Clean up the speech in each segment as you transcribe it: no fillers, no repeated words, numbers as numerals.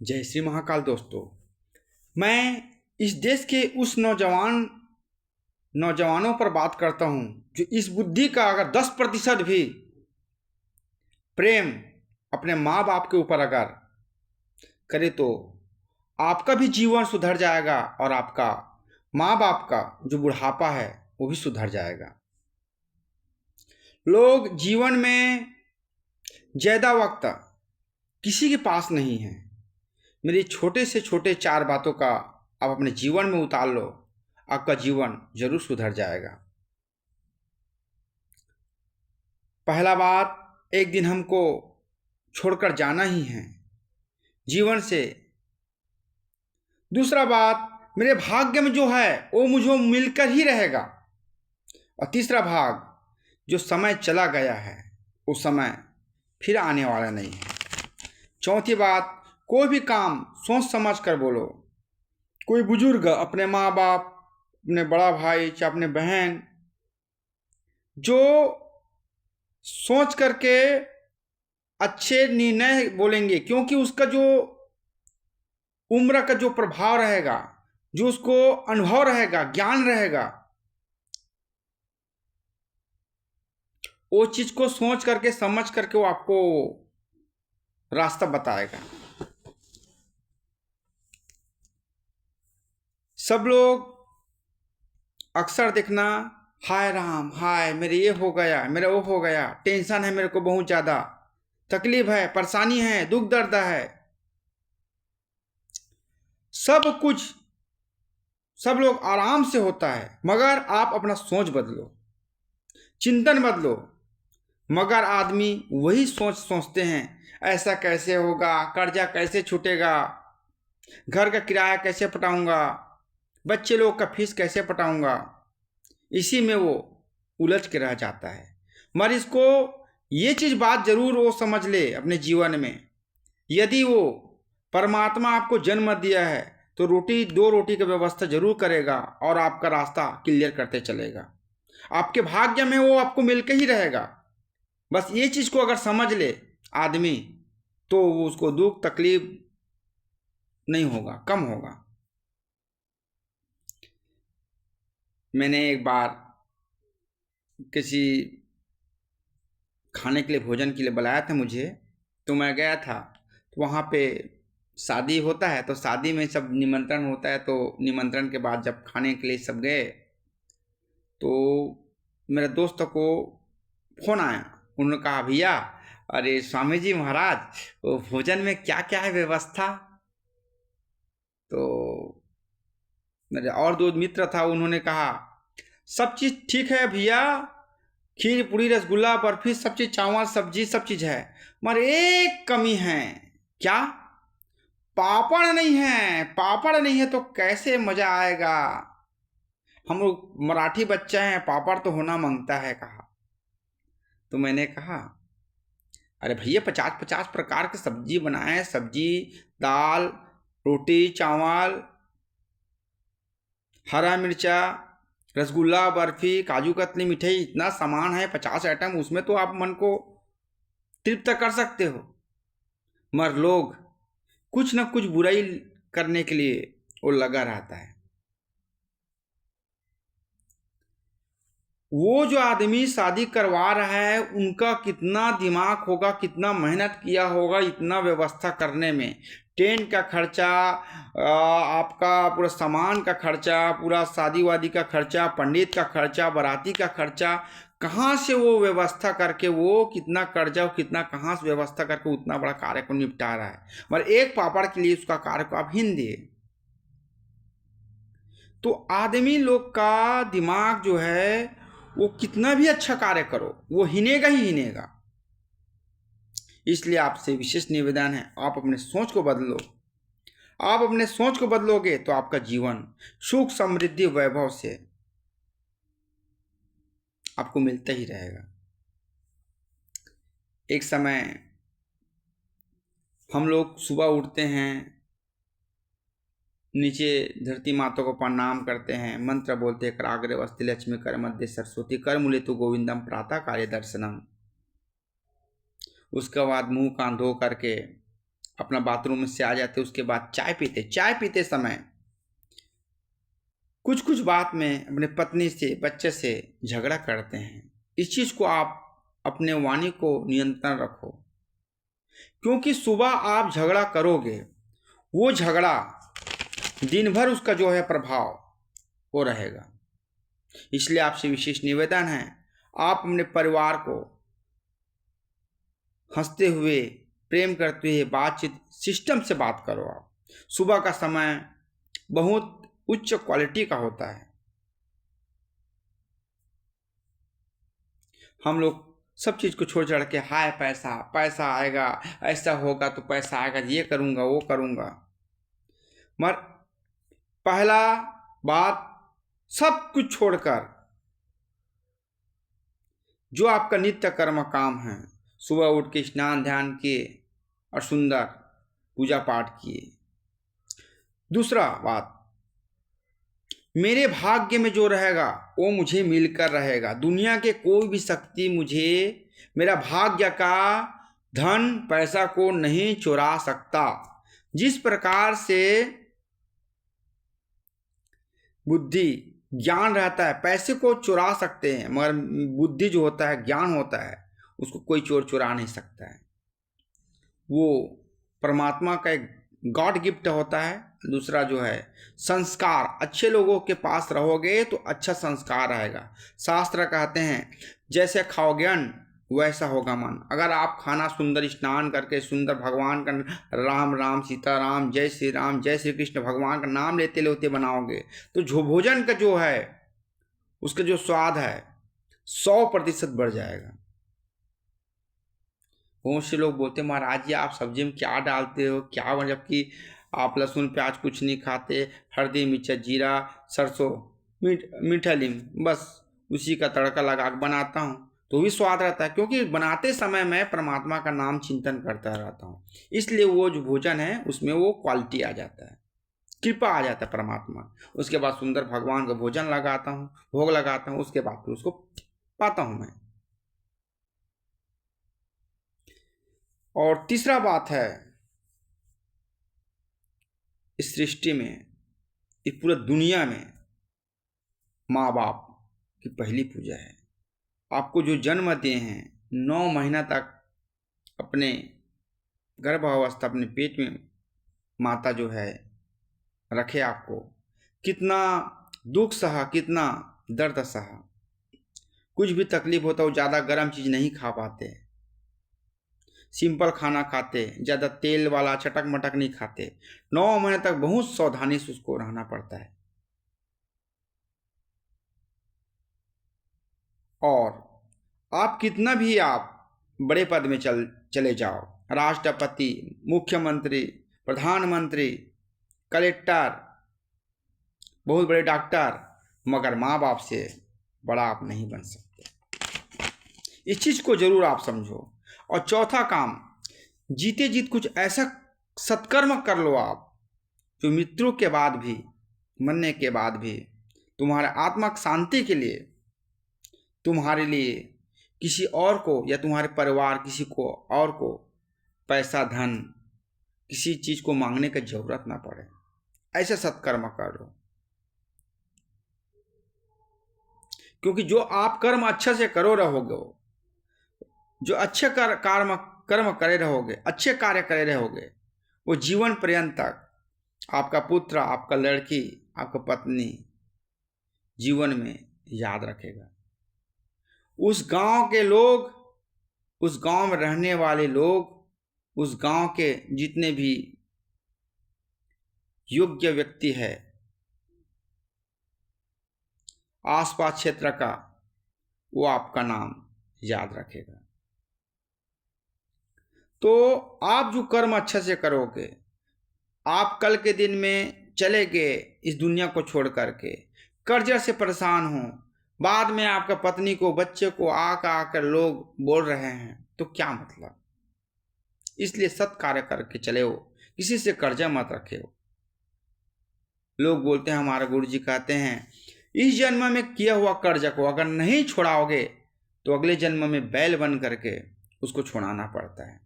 जय श्री महाकाल दोस्तों। मैं इस देश के उस नौजवानों पर बात करता हूं जो इस बुद्धि का अगर 10% भी प्रेम अपने माँ बाप के ऊपर अगर करे तो आपका भी जीवन सुधर जाएगा और आपका माँ बाप का जो बुढ़ापा है वो भी सुधर जाएगा। लोग जीवन में ज़्यादा वक्त किसी के पास नहीं है। मेरी छोटे से छोटे 4 बातों का आप अपने जीवन में उतार लो, आपका जीवन जरूर सुधर जाएगा। पहला बात, एक दिन हमको छोड़कर जाना ही है जीवन से। दूसरा बात, मेरे भाग्य में जो है वो मुझे मिलकर ही रहेगा। और तीसरा भाग, जो समय चला गया है वो समय फिर आने वाला नहीं है। चौथी बात, कोई भी काम सोच समझ कर बोलो। कोई बुजुर्ग अपने माँ बाप, अपने बड़ा भाई चाहे अपने बहन, जो सोच करके अच्छे निर्णय बोलेंगे, क्योंकि उसका जो उम्र का जो प्रभाव रहेगा, जो उसको अनुभव रहेगा, ज्ञान रहेगा, वो चीज को सोच करके समझ करके वो आपको रास्ता बताएगा। सब लोग अक्सर देखना, हाय राम, हाय मेरे ये हो गया, मेरा वो हो गया, टेंशन है मेरे को, बहुत ज़्यादा तकलीफ है, परेशानी है, दुख दर्द है, सब कुछ सब लोग आराम से होता है। मगर आप अपना सोच बदलो, चिंतन बदलो। मगर आदमी वही सोचते हैं, ऐसा कैसे होगा, कर्जा कैसे छूटेगा, घर का किराया कैसे पटाऊंगा, बच्चे लोग का फीस कैसे पटाऊंगा। इसी में वो उलझ के रह जाता है। मगर इसको ये चीज़ बात जरूर वो समझ ले अपने जीवन में, यदि वो परमात्मा आपको जन्म दिया है तो दो रोटी की व्यवस्था जरूर करेगा और आपका रास्ता क्लियर करते चलेगा। आपके भाग्य में वो आपको मिलके ही रहेगा। बस ये चीज़ को अगर समझ ले आदमी तो उसको दुख तकलीफ नहीं होगा, कम होगा। मैंने एक बार किसी खाने के लिए, भोजन के लिए बुलाया था मुझे, तो मैं गया था। तो वहाँ पे शादी होता है, तो शादी में सब निमंत्रण होता है। तो निमंत्रण के बाद जब खाने के लिए सब गए तो मेरे दोस्त को फोन आया। उन्होंने कहा, भैया, अरे स्वामी जी महाराज, वो भोजन में क्या क्या है व्यवस्था। तो मेरे और 2 मित्र था, उन्होंने कहा, सब चीज़ ठीक है भैया, खीर पूरी रसगुल्ला बर्फी सब चीज़, चावल सब्जी सब चीज़ है, मगर एक कमी है। क्या? पापड़ नहीं है। पापड़ नहीं है तो कैसे मज़ा आएगा, हम लोग मराठी बच्चे हैं, पापड़ तो होना मांगता है, कहा। तो मैंने कहा, अरे भैया, 50-50 प्रकार की सब्जी बनाए, सब्जी, दाल, रोटी, चावल, हरा मिर्चा, रसगुल्ला, बर्फी, काजू कतली, मिठाई, इतना सामान है, 50 आइटम, उसमें तो आप मन को तृप्त कर सकते हो। मगर लोग कुछ न कुछ बुराई करने के लिए वो लगा रहता है। वो जो आदमी शादी करवा रहा है, उनका कितना दिमाग होगा, कितना मेहनत किया होगा इतना व्यवस्था करने में। टेंट का खर्चा, आपका पूरा सामान का खर्चा, पूरा शादी वादी का खर्चा, पंडित का खर्चा, बाराती का खर्चा, कहाँ से वो व्यवस्था करके, वो कितना कर्जा, कितना कहाँ से व्यवस्था करके उतना बड़ा कार्य को निपटा रहा है। मगर एक पापड़ के लिए उसका कार्य को आप हिन दिए। तो आदमी लोग का दिमाग जो है, वो कितना भी अच्छा कार्य करो वो हिनेगा ही हिनेगा। इसलिए आपसे विशेष निवेदन है, आप अपने सोच को बदलो। आप अपने सोच को बदलोगे तो आपका जीवन सुख समृद्धि वैभव से आपको मिलता ही रहेगा। एक समय हम लोग सुबह उठते हैं, नीचे धरती माता को प्रणाम करते हैं, मंत्र बोलते हैं, कराग्रे वस्ति लक्ष्मी कर मध्य सरस्वती कर मूले तो गोविंदम प्रातः कार्य दर्शनम। उसके बाद मुंह कान धो करके अपना बाथरूम से आ जाते, उसके बाद चाय पीते समय कुछ कुछ बात में अपने पत्नी से, बच्चे से झगड़ा करते हैं। इस चीज को आप अपने वाणी को नियंत्रण रखो, क्योंकि सुबह आप झगड़ा करोगे, वो झगड़ा दिन भर उसका जो है प्रभाव वो रहेगा। इसलिए आपसे विशेष निवेदन है, आप अपने परिवार को हंसते हुए, प्रेम करते हुए बातचीत सिस्टम से बात करो। आप सुबह का समय बहुत उच्च क्वालिटी का होता है। हम लोग सब चीज़ को छोड़ छाड़ के हाय पैसा पैसा आएगा, ऐसा होगा तो पैसा आएगा, ये करूँगा वो करूँगा। मगर पहला बात, सब कुछ छोड़कर जो आपका नित्य कर्म काम है, सुबह उठ के स्नान ध्यान किए और सुंदर पूजा पाठ किए। दूसरा बात, मेरे भाग्य में जो रहेगा वो मुझे मिलकर रहेगा। दुनिया के कोई भी शक्ति मुझे मेरा भाग्य का धन पैसा को नहीं चुरा सकता। जिस प्रकार से बुद्धि ज्ञान रहता है, पैसे को चुरा सकते हैं, मगर बुद्धि जो होता है, ज्ञान होता है, उसको कोई चोर चुरा नहीं सकता है। वो परमात्मा का एक गॉड गिफ्ट होता है। दूसरा जो है संस्कार, अच्छे लोगों के पास रहोगे तो अच्छा संस्कार रहेगा। शास्त्र कहते हैं जैसे खाओगे अन्न वैसा होगा मन। अगर आप खाना सुंदर स्नान करके सुंदर भगवान का राम राम सीताराम जय श्री राम जय श्री कृष्ण भगवान का नाम लेते लेते बनाओगे तो जो भोजन का जो है उसका जो स्वाद है 100% बढ़ जाएगा। बहुत से लोग बोलते महाराज जी आप सब्जी में क्या डालते हो, क्या, जबकि आप लहसुन प्याज कुछ नहीं खाते, हल्दी मिर्चा जीरा सरसों मीठा नींबू, बस उसी का तड़का लगा के बनाता हूँ तो भी स्वाद रहता है, क्योंकि बनाते समय मैं परमात्मा का नाम चिंतन करता रहता हूँ। इसलिए वो जो भोजन है उसमें वो क्वालिटी आ जाता है, कृपा आ जाता है परमात्मा। उसके बाद सुंदर भगवान का भोजन लगाता हूँ, भोग लगाता हूँ, उसके बाद फिर उसको पाता हूँ मैं। और तीसरा बात है, इस सृष्टि में, इस पूरे दुनिया में माँ बाप की पहली पूजा है। आपको जो जन्म दिए हैं, 9 महीना तक अपने गर्भावस्था अपने पेट में माता जो है रखे, आपको कितना दुख सहा, कितना दर्द सहा। कुछ भी तकलीफ होता हो, ज़्यादा गर्म चीज़ नहीं खा पाते, सिंपल खाना खाते, ज़्यादा तेल वाला चटक मटक नहीं खाते। 9 महीने तक बहुत सावधानी से उसको रहना पड़ता है। और आप कितना भी आप बड़े पद में चले जाओ, राष्ट्रपति, मुख्यमंत्री, प्रधानमंत्री, कलेक्टर, बहुत बड़े डॉक्टर, मगर माँ बाप से बड़ा आप नहीं बन सकते। इस चीज़ को जरूर आप समझो। और चौथा काम, जीते जीत कुछ ऐसा सत्कर्म कर लो आप जो मृत्यु के बाद भी, मरने के बाद भी तुम्हारे आत्मा शांति के लिए, तुम्हारे लिए किसी और को या तुम्हारे परिवार किसी को और को पैसा धन किसी चीज़ को मांगने की जरूरत ना पड़े। ऐसे सत्कर्म कर लो, क्योंकि जो आप कर्म अच्छे से करो रहोगे, जो अच्छे कर्म करे रहोगे, अच्छे कार्य करे रहोगे, वो जीवन पर्यंत तक आपका पुत्र, आपका लड़की, आपका पत्नी जीवन में याद रखेगा। उस गांव के लोग, उस गांव में रहने वाले लोग, उस गांव के जितने भी योग्य व्यक्ति है, आसपास क्षेत्र का, वो आपका नाम याद रखेगा। तो आप जो कर्म अच्छे से करोगे, आप कल के दिन में चले गए इस दुनिया को छोड़ करके, कर्जा से परेशान हो, बाद में आपका पत्नी को, बच्चे को आकर लोग बोल रहे हैं, तो क्या मतलब। इसलिए सत् कार्य करके चले हो, किसी से कर्जा मत रखे हो। लोग बोलते हैं, हमारे गुरु जी कहते हैं इस जन्म में किया हुआ कर्जा को अगर नहीं छोड़ाओगे तो अगले जन्म में बैल बन करके उसको छुड़ाना पड़ता है।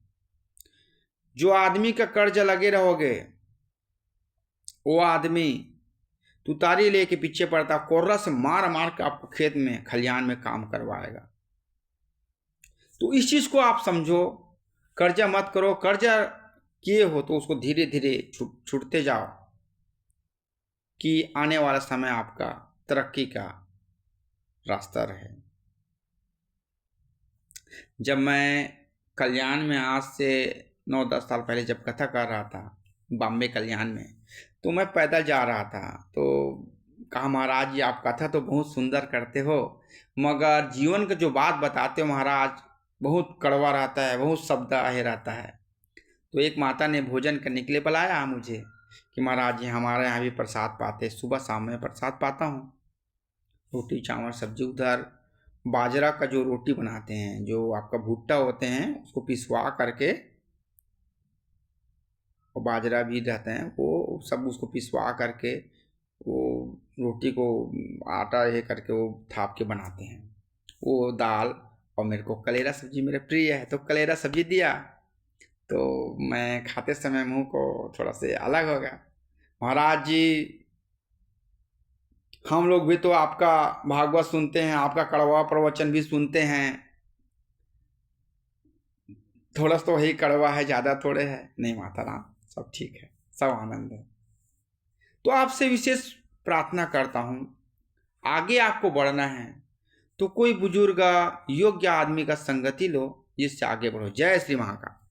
जो आदमी का कर्ज लगे रहोगे, वो आदमी तुतारी लेके पीछे पड़ता, कोर्रा से मार मार के आपको खेत में खलिहान में काम करवाएगा। तो इस चीज को आप समझो, कर्जा मत करो। कर्जा किए हो तो उसको धीरे धीरे छूटते जाओ, कि आने वाला समय आपका तरक्की का रास्ता रहे। जब मैं कल्याण में आज से 9-10 साल पहले जब कथा कर रहा था बॉम्बे कल्याण में, तो मैं पैदल जा रहा था, तो कहा महाराज जी आप कथा तो बहुत सुंदर करते हो, मगर जीवन का जो बात बताते हो महाराज बहुत कड़वा रहता है, बहुत शब्दाह रहता है। तो एक माता ने भोजन करने के लिए बुलाया मुझे कि महाराज जी हमारे यहाँ भी प्रसाद पाते, सुबह शाम में प्रसाद पाता हूँ, रोटी चावल सब्जी। उधर बाजरा का जो रोटी बनाते हैं, जो आपका भुट्टा होते हैं उसको पिसवा करके, और बाजरा भी रहते हैं, वो सब उसको पिसवा करके वो रोटी को आटा ये करके वो थाप के बनाते हैं, वो दाल। और मेरे को कलेरा सब्जी मेरे प्रिय है, तो कलेरा सब्जी दिया, तो मैं खाते समय मुंह को थोड़ा से अलग हो गया। महाराज जी हम लोग भी तो आपका भागवत सुनते हैं, आपका कड़वा प्रवचन भी सुनते हैं, थोड़ा तो वही कड़वा है, ज़्यादा थोड़े है। नहीं माता राम, सब ठीक है, सब आनंद है। तो आपसे विशेष प्रार्थना करता हूँ, आगे आपको बढ़ना है तो कोई बुजुर्ग योग्य आदमी का संगति लो, जिससे आगे बढ़ो। जय श्री महाकाल।